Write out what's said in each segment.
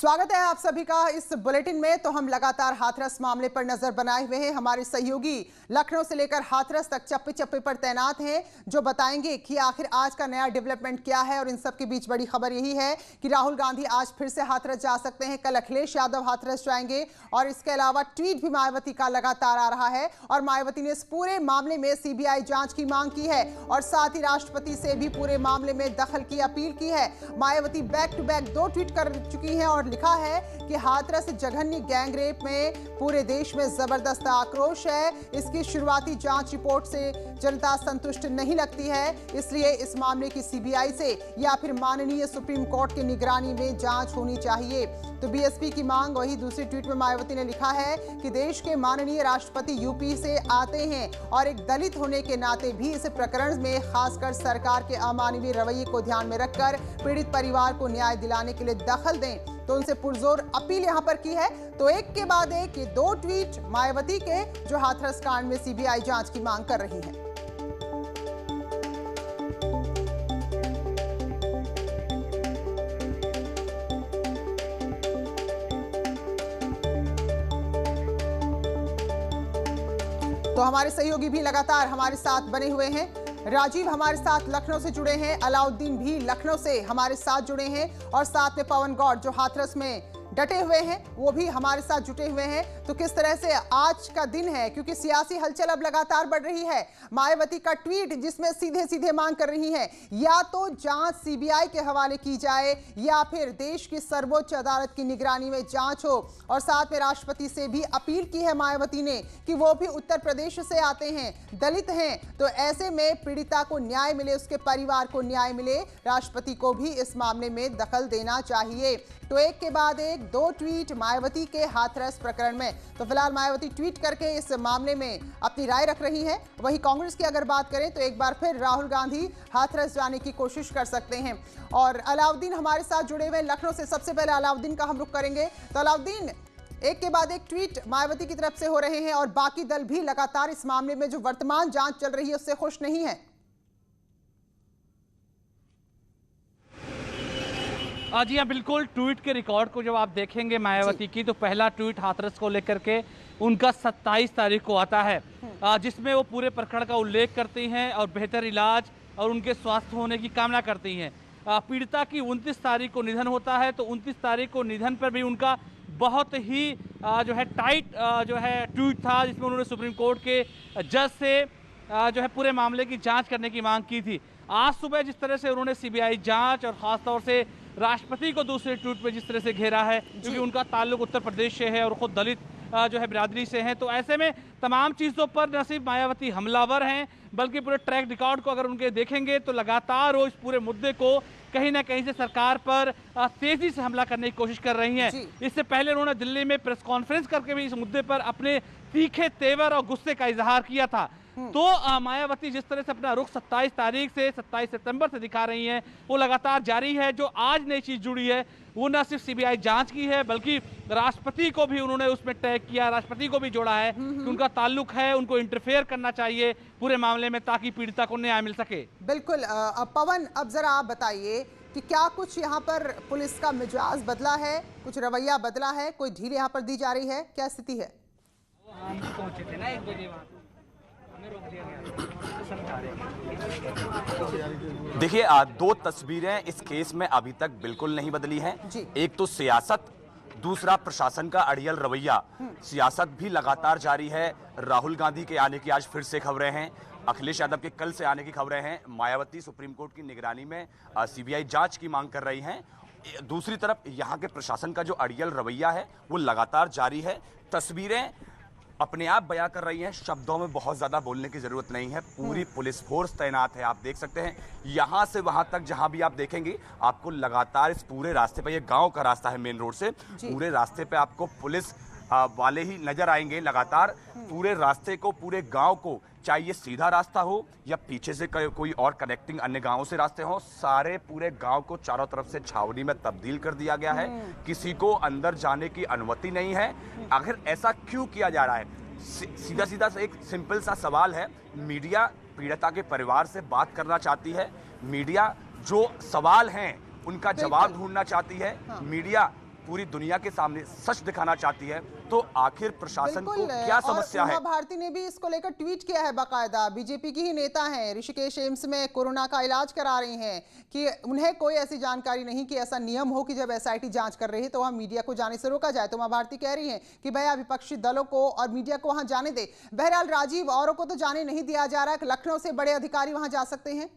स्वागत है आप सभी का इस बुलेटिन में। तो हम लगातार हाथरस मामले पर नजर बनाए हुए हैं। हमारे सहयोगी लखनऊ से लेकर हाथरस तक चप्पे चप्पे पर तैनात हैं, जो बताएंगे कि आखिर आज का नया डेवलपमेंट क्या है। और इन सब के बीच बड़ी खबर यही है कि राहुल गांधी आज फिर से हाथरस जा सकते हैं। कल अखिलेश यादव हाथरस जाएंगे और इसके अलावा ट्वीट भी मायावती का लगातार आ रहा है और मायावती ने इस पूरे मामले में सीबीआई जांच की मांग की है और साथ ही राष्ट्रपति से भी पूरे मामले में दखल की अपील की है। Mayawati back to back 2 tweet कर चुकी हैं और लिखा है कि हाथरस जघन्य गैंग रेप में पूरे देश में जबरदस्त आक्रोश है। इसकी शुरुआती जांच रिपोर्ट से जनता संतुष्ट नहीं लगती है, इसलिए इस मामले की सीबीआई से या फिर माननीय सुप्रीम कोर्ट की निगरानी में जांच होनी चाहिए। तो बीएसपी की मांग। वही दूसरी ट्वीट में मायावती ने लिखा है कि देश के माननीय राष्ट्रपति यूपी से आते हैं और एक दलित होने के नाते भी इस प्रकरण में खासकर सरकार के अमानवीय रवैये को ध्यान में रखकर पीड़ित परिवार को न्याय दिलाने के लिए दखल दें। तो उनसे पुरजोर अपील यहां पर की है। तो एक के बाद एक ये 2 ट्वीट मायावती के, जो हाथरस कांड में सीबीआई जांच की मांग कर रही है। तो हमारे सहयोगी भी लगातार हमारे साथ बने हुए हैं। राजीव हमारे साथ लखनऊ से जुड़े हैं, अलाउद्दीन भी लखनऊ से हमारे साथ जुड़े हैं और साथ में पवन गौड़ जो हाथरस में डटे हुए हैं वो भी हमारे साथ जुटे हुए हैं। तो किस तरह से आज का दिन है, क्योंकि सियासी हलचल अब लगातार बढ़ रही है। मायावती का ट्वीट जिसमें सीधे सीधे मांग कर रही है या तो जांच सीबीआई के हवाले की जाए या फिर देश की सर्वोच्च अदालत की निगरानी में जांच हो। और साथ में राष्ट्रपति से भी अपील की है मायावती ने कि वो भी उत्तर प्रदेश से आते हैं, दलित हैं, तो ऐसे में पीड़िता को न्याय मिले, उसके परिवार को न्याय मिले। राष्ट्रपति को भी इस मामले में दखल देना चाहिए। तो एक के बाद एक 2 ट्वीट मायावती के हाथरस प्रकरण में। तो फिलहाल मायावती ट्वीट करके इस मामले में अपनी राय रख रही है। वहीं कांग्रेस की अगर बात करें तो एक बार फिर राहुल गांधी हाथरस जाने की कोशिश कर सकते हैं। और अलाउद्दीन हमारे साथ जुड़े हुए लखनऊ से। सबसे पहले अलाउद्दीन का हम रुख करेंगे। तो अलाउद्दीन, एक के बाद एक ट्वीट मायावती की तरफ से हो रहे हैं और बाकी दल भी लगातार इस मामले में जो वर्तमान जांच चल रही है उससे खुश नहीं है। जी हाँ, बिल्कुल। ट्वीट के रिकॉर्ड को जब आप देखेंगे मायावती की, तो पहला ट्वीट हाथरस को लेकर के उनका 27 तारीख को आता है, जिसमें वो पूरे प्रकरण का उल्लेख करती हैं और बेहतर इलाज और उनके स्वस्थ होने की कामना करती हैं। पीड़िता की 29 तारीख को निधन होता है, तो 29 तारीख को निधन पर भी उनका बहुत ही जो है टाइट जो है ट्वीट था, जिसमें उन्होंने सुप्रीम कोर्ट के जज से जो है पूरे मामले की जाँच करने की मांग की थी। आज सुबह जिस तरह से उन्होंने सीबीआई जाँच और ख़ासतौर से राष्ट्रपति को दूसरे ट्वीट में जिस तरह से घेरा है, क्योंकि उनका ताल्लुक उत्तर प्रदेश से है और खुद दलित जो है बिरादरी से हैं, तो ऐसे में तमाम चीज़ों पर न सिर्फ मायावती हमलावर हैं, बल्कि पूरे ट्रैक रिकॉर्ड को अगर उनके देखेंगे तो लगातार वो इस पूरे मुद्दे को कहीं ना कहीं से सरकार पर तेजी से हमला करने की कोशिश कर रही हैं। इससे पहले उन्होंने दिल्ली में प्रेस कॉन्फ्रेंस करके भी इस मुद्दे पर अपने तीखे तेवर और गुस्से का इजहार किया था। तो मायावती जिस तरह से अपना रुख 27 तारीख से 27 सितंबर से दिखा रही हैं, वो लगातार जारी है। जो आज नई चीज जुड़ी है वो न सिर्फ सीबीआई जांच की है, बल्कि राष्ट्रपति को भी उन्होंने उसमें टैग किया, राष्ट्रपति को भी जोड़ा है कि उनका ताल्लुक है, उनको इंटरफेयर करना चाहिए पूरे मामले में ताकि पीड़िता को न्याय मिल सके। बिल्कुल। पवन, अब जरा आप बताइए कि क्या कुछ यहाँ पर पुलिस का मिजाज बदला है, कुछ रवैया बदला है, कोई ढील यहाँ पर दी जा रही है, क्या स्थिति है? हम पहुंचे थे ना 1 बजे वहाँ, देखिए, 2 तस्वीरें इस केस में अभी तक बिल्कुल नहीं बदली हैं। एक तो सियासत, दूसरा प्रशासन का अड़ियल रवैया। सियासत भी लगातार जारी है। राहुल गांधी के आने की आज फिर से खबरें हैं, अखिलेश यादव के कल से आने की खबरें हैं। मायावती सुप्रीम कोर्ट की निगरानी में सीबीआई जांच की मांग कर रही हैं। दूसरी तरफ यहाँ के प्रशासन का जो अड़ियल रवैया है वो लगातार जारी है। तस्वीरें अपने आप बयां कर रही हैं, शब्दों में बहुत ज़्यादा बोलने की ज़रूरत नहीं है। पूरी पुलिस फोर्स तैनात है। आप देख सकते हैं यहाँ से वहाँ तक जहाँ भी आप देखेंगे आपको लगातार इस पूरे रास्ते पे, ये गांव का रास्ता है मेन रोड से, पूरे रास्ते पे आपको पुलिस वाले ही नजर आएंगे लगातार। पूरे रास्ते को, पूरे गांव को, चाहे ये सीधा रास्ता हो या पीछे से कोई और कनेक्टिंग अन्य गांवों से रास्ते हों, सारे पूरे गांव को चारों तरफ से छावनी में तब्दील कर दिया गया है। किसी को अंदर जाने की अनुमति नहीं है। आखिर ऐसा क्यों किया जा रहा है? सीधा सीधा एक सिंपल सा सवाल है। मीडिया पीड़िता के परिवार से बात करना चाहती है, मीडिया जो सवाल हैं उनका जवाब ढूंढना चाहती है, मीडिया पूरी दुनिया के सामने सच दिखाना चाहती है, तो आखिर प्रशासन को क्या समस्या है? उमा भारती ने भी इसको लेकर ट्वीट किया है बाकायदा। बीजेपी की ही नेता हैं, ऋषिकेश एम्स में कोरोना का इलाज करा रही हैं कि उन्हें कोई ऐसी जानकारी नहीं कि ऐसा नियम हो कि जब एसआईटी जांच कर रही है तो वहां मीडिया को जाने से रोका जाए। तो उमा भारती कह रही हैं कि भैया विपक्षी दलों को और मीडिया को वहां जाने दे। बहरहाल राजीव, औरों को तो जाने नहीं दिया जा रहा है, लखनऊ से बड़े अधिकारी वहां जा सकते हैं।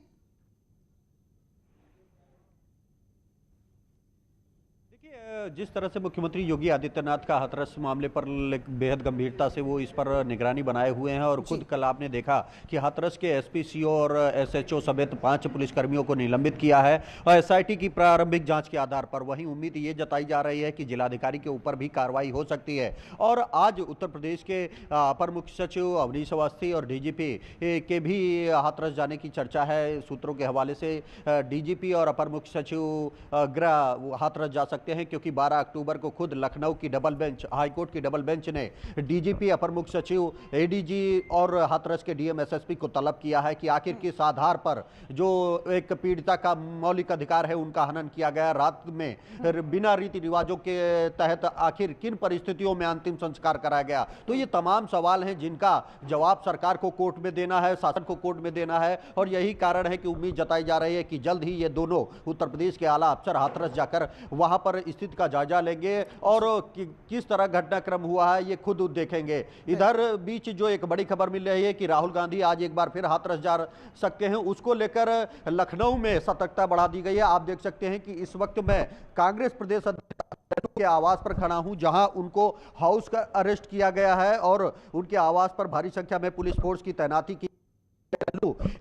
जिस तरह से मुख्यमंत्री योगी आदित्यनाथ का हाथरस मामले पर बेहद गंभीरता से वो इस पर निगरानी बनाए हुए हैं और खुद कल आपने देखा कि हाथरस के एसपी, सीओ और एसएचओ समेत 5 पुलिसकर्मियों को निलंबित किया है और एसआईटी की प्रारंभिक जांच के आधार पर। वहीं उम्मीद ये जताई जा रही है कि जिलाधिकारी के ऊपर भी कार्रवाई हो सकती है। और आज उत्तर प्रदेश के अपर मुख्य सचिव अवनीश अवस्थी और डीजीपी के भी हाथरस जाने की चर्चा है। सूत्रों के हवाले से डीजीपी और अपर मुख्य सचिव गृह हाथरस जा सकते हैं, क्योंकि 12 अक्टूबर को खुद लखनऊ की डबल बेंच, हाईकोर्ट की डबल बेंच ने डीजीपी, अपर मुख्य सचिव, एडीजी और हाथरस के डीएम एसएसपी को तलब किया है कि आखिर किस आधार पर जो एक पीड़िता का मौलिक अधिकार है उनका हनन किया गया रात में बिना रीति रिवाजों के तहत, आखिर किन परिस्थितियों में अंतिम संस्कार कराया गया। तो ये तमाम सवाल हैं जिनका जवाब सरकार को कोर्ट में देना है, शासन को कोर्ट में देना है। और यही कारण है कि उम्मीद जताई जा रही है कि जल्द ही ये दोनों उत्तर प्रदेश के आला अफसर हाथरस जाकर वहां पर स्थिति का जायजा लेंगे और किस तरह घटनाक्रम हुआ है ये खुद देखेंगे। इधर बीच जो एक बड़ी खबर मिल रही है कि राहुल गांधी आज एक बार फिर हाथरस जा सकते हैं, उसको लेकर लखनऊ में सतर्कता बढ़ा दी गई है। आप देख सकते हैं कि इस वक्त मैं कांग्रेस प्रदेश अध्यक्ष के आवास पर खड़ा हूं, जहां उनको हाउस का अरेस्ट किया गया है और उनके आवास पर भारी संख्या में पुलिस फोर्स की तैनाती की।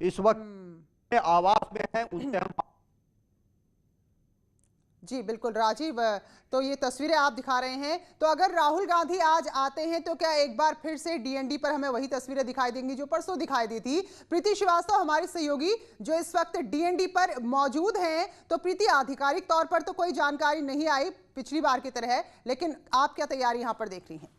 इस वक्त आवास में है, उनसे हम जी बिल्कुल राजीव, तो ये तस्वीरें आप दिखा रहे हैं। तो अगर राहुल गांधी आज आते हैं तो क्या एक बार फिर से डीएनडी पर हमें वही तस्वीरें दिखाई देंगी जो परसों दिखाई दी थी? प्रीति श्रीवास्तव हमारी सहयोगी जो इस वक्त डीएनडी पर मौजूद हैं, तो प्रीति, आधिकारिक तौर पर तो कोई जानकारी नहीं आई पिछली बार की तरह, लेकिन आप क्या तैयारी यहां पर देख रही हैं?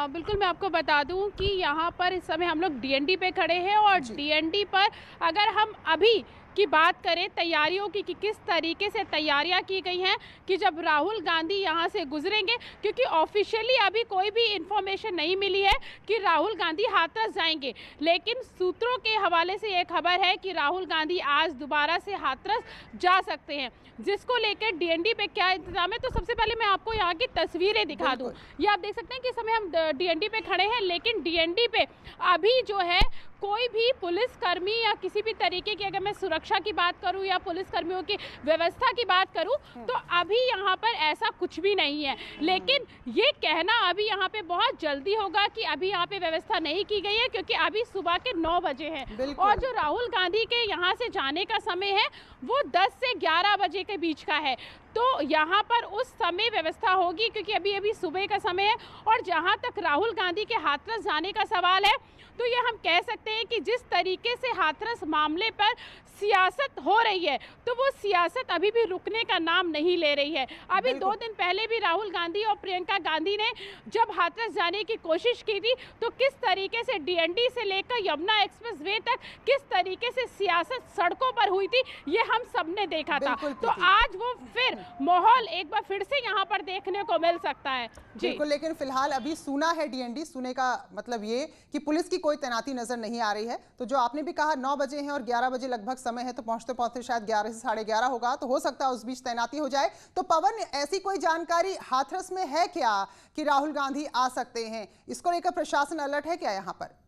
बिल्कुल, मैं आपको बता दूं कि यहाँ पर इस समय हम लोग डीएनडी पे खड़े हैं और डीएनडी पर अगर हम अभी की बात करें तैयारियों की कि किस तरीके से तैयारियां की गई हैं कि जब राहुल गांधी यहां से गुजरेंगे, क्योंकि ऑफिशियली अभी कोई भी इंफॉर्मेशन नहीं मिली है कि राहुल गांधी हाथरस जाएंगे, लेकिन सूत्रों के हवाले से ये खबर है कि राहुल गांधी आज दोबारा से हाथरस जा सकते हैं, जिसको लेकर डीएनडी पे क्या इंतजाम है। तो सबसे पहले मैं आपको यहाँ की तस्वीरें दिखा दूँ। ये आप देख सकते हैं कि इस समय हम डीएनडी पे खड़े हैं, लेकिन डीएनडी पे अभी जो है कोई भी पुलिसकर्मी या किसी भी तरीके की, अगर मैं सुरक्षा की बात करूं या पुलिसकर्मियों की व्यवस्था की बात करूं, तो अभी यहाँ पर ऐसा कुछ भी नहीं है। लेकिन ये कहना अभी यहाँ पे बहुत जल्दी होगा कि अभी यहाँ पे व्यवस्था नहीं की गई है, क्योंकि अभी सुबह के 9 बजे हैं और जो राहुल गांधी के यहाँ से जाने का समय है वो 10 से 11 बजे के बीच का है। तो यहाँ पर उस समय व्यवस्था होगी, क्योंकि अभी अभी सुबह का समय है। और जहाँ तक राहुल गांधी के हाथरस जाने का सवाल है, तो ये हम कह सकते हैं कि जिस तरीके से हाथरस मामले पर सियासत हो रही है, तो वो सियासत अभी भी रुकने का नाम नहीं ले रही है। अभी 2 दिन पहले भी राहुल गांधी और प्रियंका गांधी ने जब हाथरस जाने की कोशिश की थी, तो किस तरीके से डीएनडी से लेकर यमुना एक्सप्रेस वे तक किस तरीके से सियासत सड़कों पर हुई थी, ये हम सब ने देखा था। तो आज वो फिर माहौल एक बार फिर से यहाँ पर देखने को मिल सकता है। जी बिल्कुल, लेकिन फिलहाल अभी सूना है डीएनडी। सुने का मतलब ये कि पुलिस की कोई तैनाती नजर नहीं आ रही है। तो जो आपने भी कहा 9 बजे हैं और 11 बजे लगभग समय है, तो पहुंचते पहुंचते शायद 11 से 11:30 होगा, तो हो सकता है उस बीच तैनाती हो जाए। तो पवन, ऐसी कोई जानकारी हाथरस में है क्या कि राहुल गांधी आ सकते हैं? इसको लेकर प्रशासन अलर्ट है क्या यहाँ पर?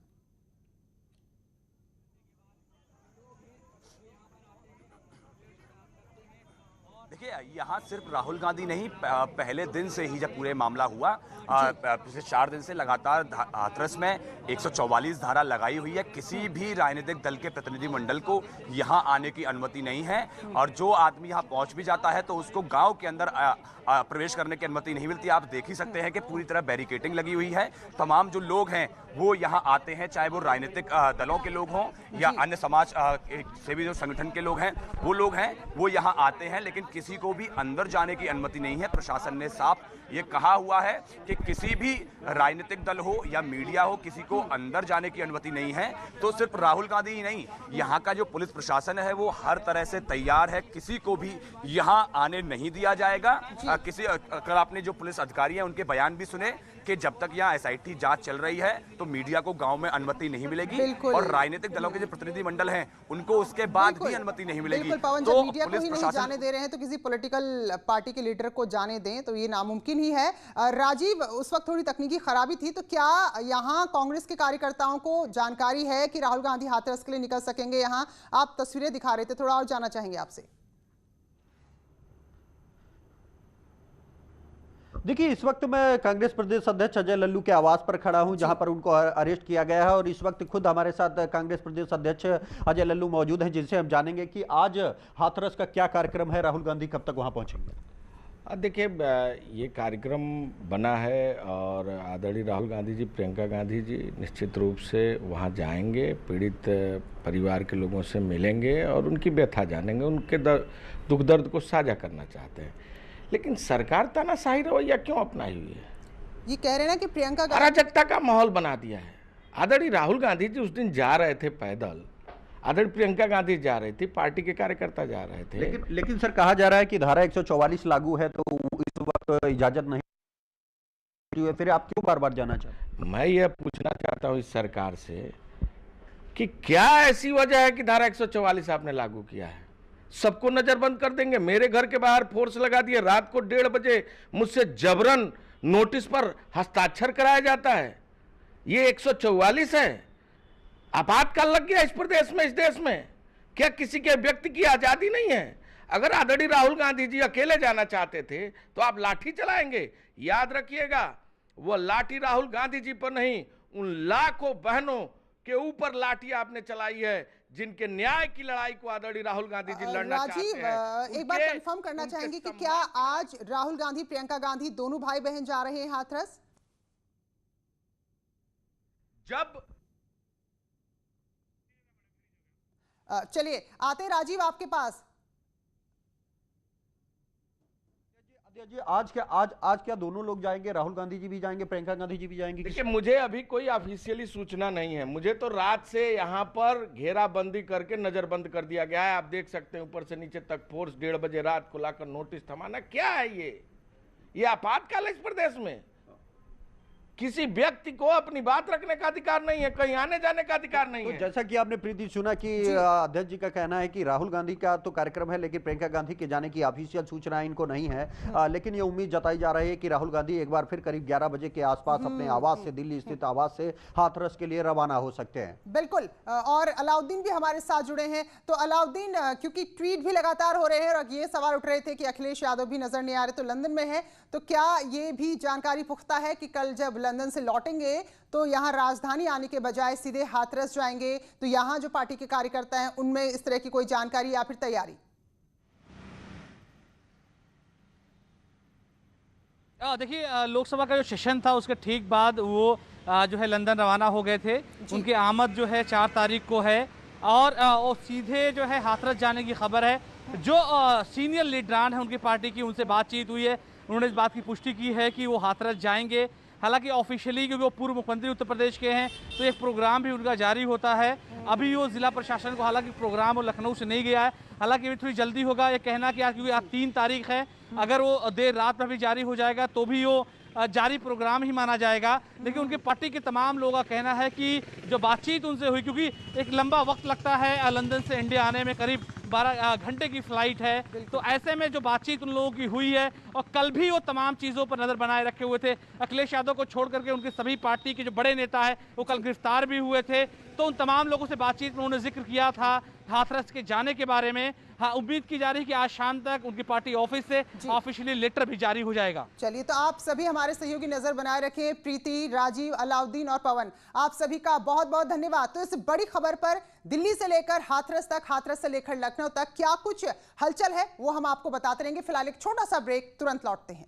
देखिए, यहाँ सिर्फ राहुल गांधी नहीं, पहले दिन से ही जब पूरे मामला हुआ, पिछले 4 दिन से लगातार हाथरस में 144 धारा लगाई हुई है। किसी भी राजनीतिक दल के प्रतिनिधिमंडल को यहाँ आने की अनुमति नहीं है, और जो आदमी यहाँ पहुँच भी जाता है तो उसको गांव के अंदर प्रवेश करने की अनुमति नहीं मिलती। आप देख ही सकते हैं कि पूरी तरह बैरिकेडिंग लगी हुई है। तमाम जो लोग हैं वो यहाँ आते हैं, चाहे वो राजनीतिक दलों के लोग हों या अन्य समाज से भी जो संगठन के लोग हैं, वो यहाँ आते हैं, लेकिन किसी किसी को भी अंदर जाने की अनुमति नहीं है। प्रशासन ने साफ ये कहा हुआ है कि किसी भी राजनीतिक दल हो या मीडिया हो, किसी को अंदर जाने की अनुमति नहीं है। तो सिर्फ राहुल गांधी ही नहीं, यहाँ का जो पुलिस प्रशासन है वो हर तरह से तैयार है, किसी को भी यहाँ आने नहीं दिया जाएगा। अगर आपने जो पुलिस अधिकारी हैं उनके बयान भी सुने कि जब तक यहाँ एसआईटी जांच चल रही है तो मीडिया को गांव में अनुमति नहीं मिलेगी, और राजनीतिक दलों के जो प्रतिनिधि मंडल हैं उनको उसके बाद भी अनुमति नहीं मिलेगी। पवन, जब मीडिया को ही नहीं जाने दे रहे हैं तो किसी पॉलिटिकल पार्टी के लीडर को जाने दें तो ये नामुमकिन ही है। राजीव, उस वक्त थोड़ी तकनीकी खराबी थी, तो क्या यहाँ कांग्रेस के कार्यकर्ताओं को जानकारी है कि राहुल गांधी हाथरस के लिए निकल सकेंगे? यहाँ आप तस्वीरें दिखा रहे थे, थोड़ा और जानना चाहेंगे आपसे। देखिए, इस वक्त मैं कांग्रेस प्रदेश अध्यक्ष अजय लल्लू के आवास पर खड़ा हूं, जहां पर उनको अरेस्ट किया गया है, और इस वक्त खुद हमारे साथ कांग्रेस प्रदेश अध्यक्ष अजय लल्लू मौजूद हैं, जिनसे हम जानेंगे कि आज हाथरस का क्या कार्यक्रम है, राहुल गांधी कब तक वहां पहुंचेंगे। देखिए, ये कार्यक्रम बना है और आदरणीय राहुल गांधी जी, प्रियंका गांधी जी निश्चित रूप से वहाँ जाएंगे, पीड़ित परिवार के लोगों से मिलेंगे और उनकी व्यथा जानेंगे, उनके दुख दर्द को साझा करना चाहते हैं। लेकिन सरकार तानाशाही रवैया क्यों अपनाई हुई है? ये कह रहे हैं ना कि प्रियंका अराजकता का माहौल बना दिया है। आदरणीय राहुल गांधी जी उस दिन जा रहे थे पैदल, आदरणीय प्रियंका गांधी जा रही थी, पार्टी के कार्यकर्ता जा रहे थे। लेकिन सर, कहा जा रहा है कि धारा 144 लागू है तो इस वक्त इजाजत नहीं, फिर आप क्यों बार बार जाना चाहते? मैं ये पूछना चाहता हूँ इस सरकार से कि क्या ऐसी वजह है कि धारा 144 आपने लागू किया है? सबको नजरबंद कर देंगे? मेरे घर के बाहर फोर्स लगा दिए, रात को 1:30 बजे मुझसे जबरन नोटिस पर हस्ताक्षर कराया जाता है। ये 144 है? आपातकाल लग गया इस प्रदेश में, इस देश में? क्या किसी के व्यक्ति की आजादी नहीं है? अगर आदरणीय राहुल गांधी जी अकेले जाना चाहते थे तो आप लाठी चलाएंगे। याद रखिएगा, वो लाठी राहुल गांधी जी पर नहीं, उन लाखों बहनों के ऊपर लाठी आपने चलाई है जिनके न्याय की लड़ाई को आदरणीय राहुल गांधी जी लड़ना चाहते हैं। राजीव, एक बात कंफर्म करना चाहेंगे कि क्या आज राहुल गांधी, प्रियंका गांधी दोनों भाई बहन जा रहे हैं हाथरस? जब चलिए आते राजीव आपके पास। जी, आज क्या दोनों लोग जाएंगे? राहुल गांधी जी भी जाएंगे, प्रियंका गांधी जी भी जाएंगे? देखिए, मुझे अभी कोई ऑफिशियली सूचना नहीं है। मुझे तो रात से यहाँ पर घेराबंदी करके नजरबंद कर दिया गया है। आप देख सकते हैं ऊपर से नीचे तक फोर्स, 1:30 बजे रात को लाकर नोटिस थमाना। क्या है ये आपातकाल है इस प्रदेश में? किसी व्यक्ति को अपनी बात रखने का अधिकार नहीं है, कहीं आने जाने का अधिकार नहीं है। जैसा कि आपने प्रीति सुना कि अध्यक्ष जी का कहना है कि राहुल गांधी का तो कार्यक्रम है, लेकिन प्रियंका गांधी के जाने की ऑफिशियल सूचना इनको नहीं है। लेकिन ये उम्मीद जताई जा रही है कि राहुल गांधी एक बार फिर करीब 11 बजे के आसपास अपने आवास से, दिल्ली स्थित आवास से हाथरस के लिए रवाना हो सकते हैं। बिल्कुल। और अलाउद्दीन भी हमारे साथ जुड़े हैं। तो अलाउद्दीन, क्योंकि ट्वीट भी लगातार हो रहे हैं और ये सवाल उठ रहे थे कि अखिलेश यादव भी नजर नहीं आ रहे, तो लंदन में है, तो क्या ये भी जानकारी पुख्ता है कि कल जब लंदन से लौटेंगे तो यहाँ राजधानी आने के बजाय सीधे हाथरस जाएंगे? तो यहाँ जो पार्टी के कार्यकर्ता हैं उनमें इस तरह की कोई जानकारी या फिर तैयारी? देखिए, लोकसभा का जो सेशन था उसके ठीक बाद वो जो है लंदन रवाना हो गए थे। उनकी आमद जो है 4 तारीख को है और सीधे जो है हाथरस जाने की खबर है। जो सीनियर लीडरान हैं उनकी पार्टी की, उनसे बातचीत हुई है, उन्होंने इस बात की पुष्टि की है कि वो हाथरस जाएंगे। हालांकि ऑफिशियली, क्योंकि वो पूर्व मुख्यमंत्री उत्तर प्रदेश के हैं, तो एक प्रोग्राम भी उनका जारी होता है। अभी वो जिला प्रशासन को, हालांकि प्रोग्राम वो लखनऊ से नहीं गया है, हालांकि अभी थोड़ी जल्दी होगा ये कहना कि क्योंकि आज 3 तारीख है, अगर वो देर रात में भी जारी हो जाएगा तो भी वो जारी प्रोग्राम ही माना जाएगा। लेकिन उनकी पार्टी के तमाम लोगों का कहना है कि जो बातचीत उनसे हुई, क्योंकि एक लंबा वक्त लगता है लंदन से इंडिया आने में, करीब 12 घंटे की फ्लाइट है, तो ऐसे में जो बातचीत उन लोगों की हुई है, और कल भी वो तमाम चीज़ों पर नज़र बनाए रखे हुए थे। अखिलेश यादव को छोड़ करके उनके सभी पार्टी के जो बड़े नेता है वो कल गिरफ्तार भी हुए थे, तो उन तमाम लोगों से बातचीत में उन्होंने जिक्र किया था हाथरस के जाने के बारे में। हाँ, उम्मीद की जा रही है कि आज शाम तक उनकी पार्टी ऑफिस से ऑफिशियली लेटर भी जारी हो जाएगा। चलिए, तो आप सभी हमारे सहयोगी नजर बनाए रखें, प्रीति, राजीव, अलाउद्दीन और पवन, आप सभी का बहुत बहुत धन्यवाद। तो इस बड़ी खबर पर दिल्ली से लेकर हाथरस तक, हाथरस से लेकर लखनऊ तक क्या कुछ हलचल है वो हम आपको बताते रहेंगे। फिलहाल एक छोटा सा ब्रेक, तुरंत लौटते हैं।